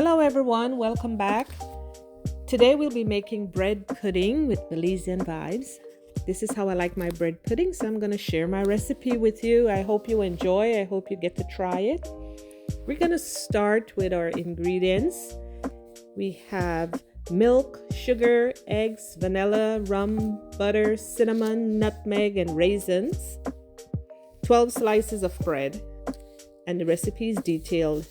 Hello everyone, welcome back. Today we'll be making bread pudding with Belizeanvibez. This is how I like my bread pudding, so I'm going to share my recipe with you. I hope you enjoy. I hope you get to try it. We're going to start with our ingredients. We have milk, sugar, eggs, vanilla, rum, butter, cinnamon, nutmeg, and raisins. 12 slices of bread, and the recipe is detailed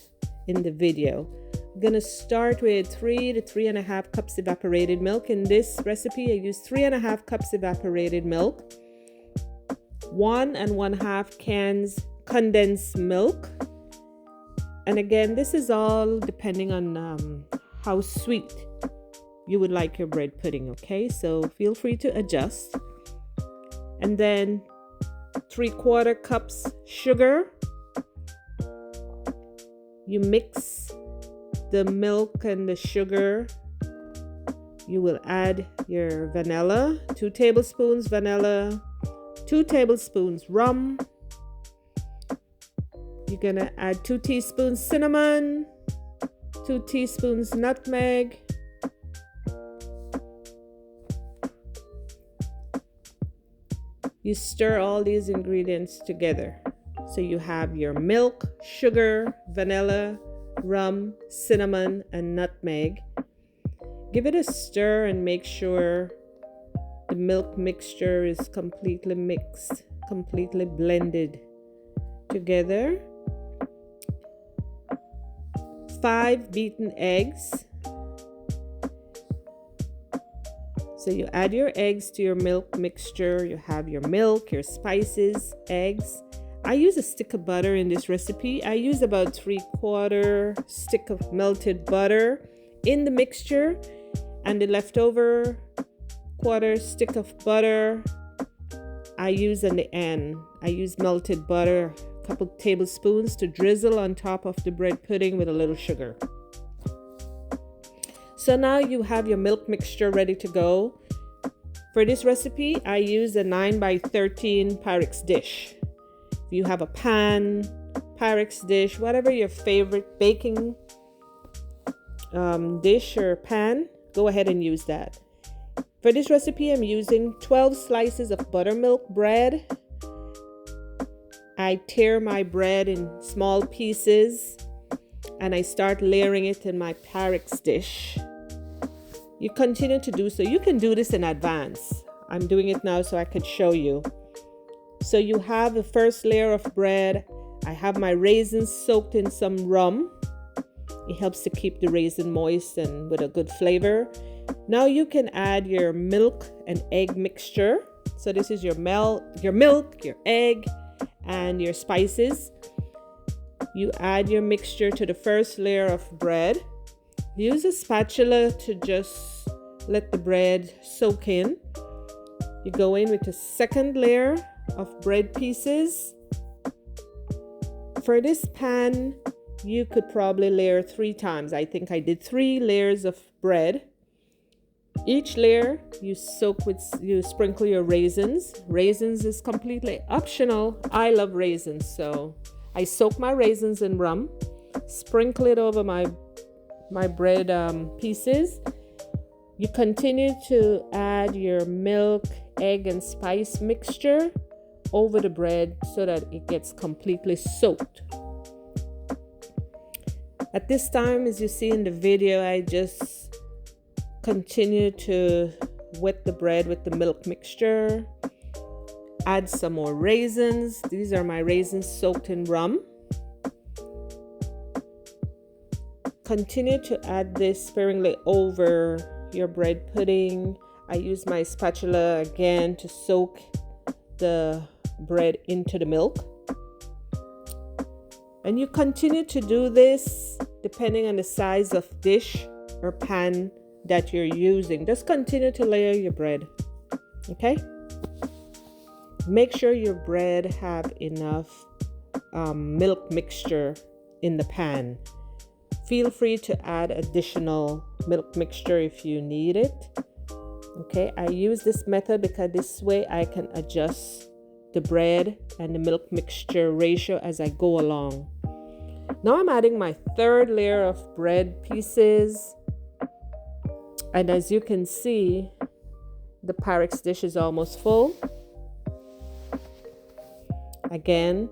in the video. I'm going to start with 3 to 3.5 cups evaporated milk. In this recipe, I use 3.5 cups evaporated milk, 1 1/2 cans condensed milk. And again, this is all depending on how sweet you would like your bread pudding, okay? So feel free to adjust. And then 3/4 cups sugar. You mix the milk and the sugar. You will add your vanilla, 2 tablespoons vanilla, 2 tablespoons rum. You're gonna add 2 teaspoons cinnamon, 2 teaspoons nutmeg, you stir all these ingredients together. So you have your milk, sugar, vanilla, rum, cinnamon, and nutmeg. Give it a stir and make sure the milk mixture is completely mixed, completely blended together. 5 beaten eggs. So you add your eggs to your milk mixture. You have your milk, your spices, eggs. I use a stick of butter in this recipe. I use about 3/4 stick of melted butter in the mixture, and the leftover 1/4 stick of butter I use in the end. I use melted butter, a couple tablespoons to drizzle on top of the bread pudding with a little sugar. So now you have your milk mixture ready to go. For this recipe, I use a 9x13 Pyrex dish. If you have a pan, Pyrex dish, whatever your favorite baking dish or pan, go ahead and use that. For this recipe, I'm using 12 slices of buttermilk bread. I tear my bread in small pieces and I start layering it in my Pyrex dish. You continue to do so. You can do this in advance. I'm doing it now so I could show you. So you have the first layer of bread. I have my raisins soaked in some rum. It helps to keep the raisin moist and with a good flavor. Now you can add your milk and egg mixture. So this is your milk, your egg, and your spices. You add your mixture to the first layer of bread. Use a spatula to just let the bread soak in. You go in with the second layer of bread pieces. For this pan, you could probably layer 3 times. I think I did 3 layers of bread. Each layer you sprinkle your raisins. Raisins is completely optional. I love raisins, so I soak my raisins in rum, sprinkle it over my bread pieces. You continue to add your milk, egg, and spice mixture over the bread so that it gets completely soaked. At this time, as you see in the video, I just continue to wet the bread with the milk mixture. Add some more raisins. These are my raisins soaked in rum. Continue to add this sparingly over your bread pudding. I use my spatula again to soak the bread into the milk. And you continue to do this depending on the size of dish or pan that you're using. Just continue to layer your bread. Okay? Make sure your bread have enough milk mixture in the pan. Feel free to add additional milk mixture if you need it. Okay, I use this method because this way I can adjust the bread and the milk mixture ratio as I go along. Now I'm adding my third layer of bread pieces. And as you can see, the Pyrex dish is almost full. Again,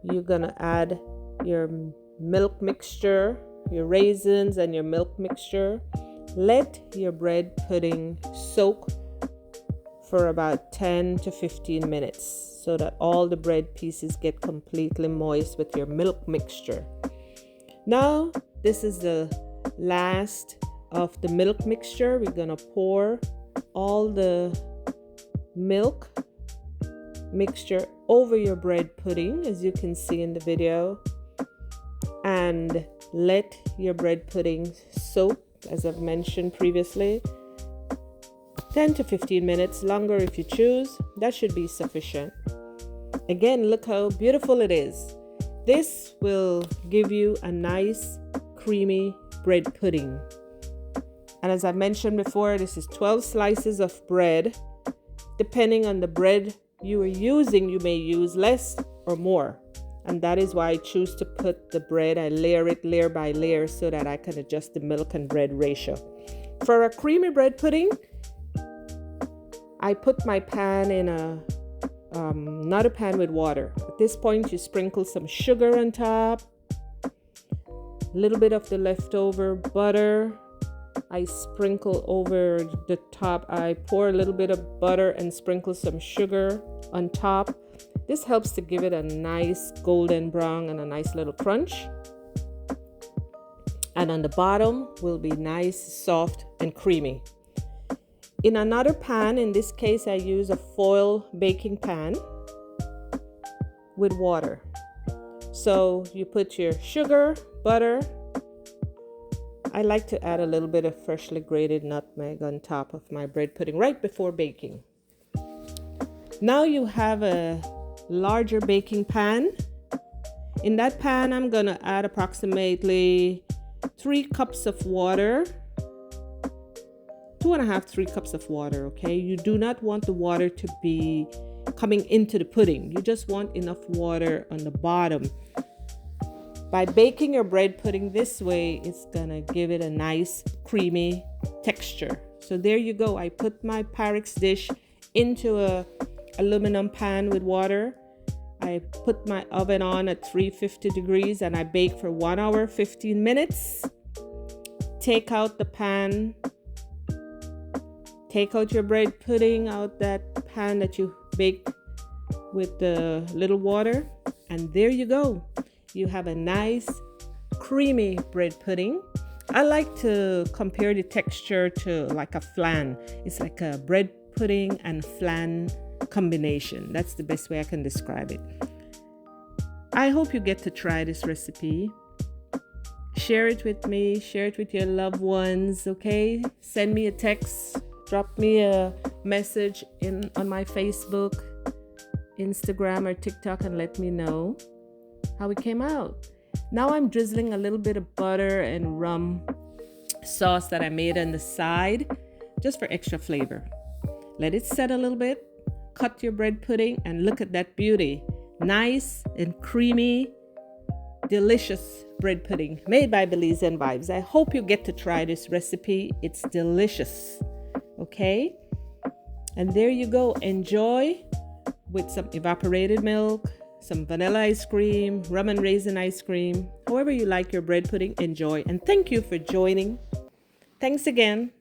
you're gonna add your milk mixture, your raisins and your milk mixture. Let your bread pudding soak for about 10 to 15 minutes so that all the bread pieces get completely moist with your milk mixture. Now, this is the last of the milk mixture. We're gonna pour all the milk mixture over your bread pudding, as you can see in the video, and let your bread pudding soak, as I've mentioned previously, 10 to 15 minutes, longer if you choose. That should be sufficient. Again, look how beautiful it is. This will give you a nice creamy bread pudding. And as I mentioned before, this is 12 slices of bread. Depending on the bread you are using, you may use less or more. And that is why I choose to put the bread, I layer it layer by layer so that I can adjust the milk and bread ratio. For a creamy bread pudding, I put my pan in not a pan with water. At this point, you sprinkle some sugar on top, a little bit of the leftover butter. I sprinkle over the top. I pour a little bit of butter and sprinkle some sugar on top. This helps to give it a nice golden brown and a nice little crunch. And on the bottom will be nice, soft, and creamy. In another pan, in this case, I use a foil baking pan with water. So you put your sugar, butter. I like to add a little bit of freshly grated nutmeg on top of my bread pudding right before baking. Now you have a larger baking pan. In that pan, I'm gonna add approximately 3 cups of water. 2.5, 3 cups of water, okay? You do not want the water to be coming into the pudding. You just want enough water on the bottom. By baking your bread pudding this way, it's gonna give it a nice creamy texture. So there you go. I put my Pyrex dish into a aluminum pan with water. I put my oven on at 350 degrees and I bake for 1 hour, 15 minutes. Take out the pan. Take out your bread pudding out that pan that you baked with the little water. And there you go. You have a nice creamy bread pudding. I like to compare the texture to like a flan. It's like a bread pudding and flan combination. That's the best way I can describe it. I hope you get to try this recipe. Share it with me, share it with your loved ones, okay? Send me a text, drop me a message on my Facebook, Instagram, or TikTok and let me know how it came out. Now I'm drizzling a little bit of butter and rum sauce that I made on the side just for extra flavor. Let it set a little bit. Cut your bread pudding and look at that beauty. Nice and creamy, delicious bread pudding made by Belizeanvibez. I hope you get to try this recipe. It's delicious. Okay? And there you go. Enjoy with some evaporated milk, some vanilla ice cream, rum and raisin ice cream. However you like your bread pudding, enjoy. And thank you for joining. Thanks again.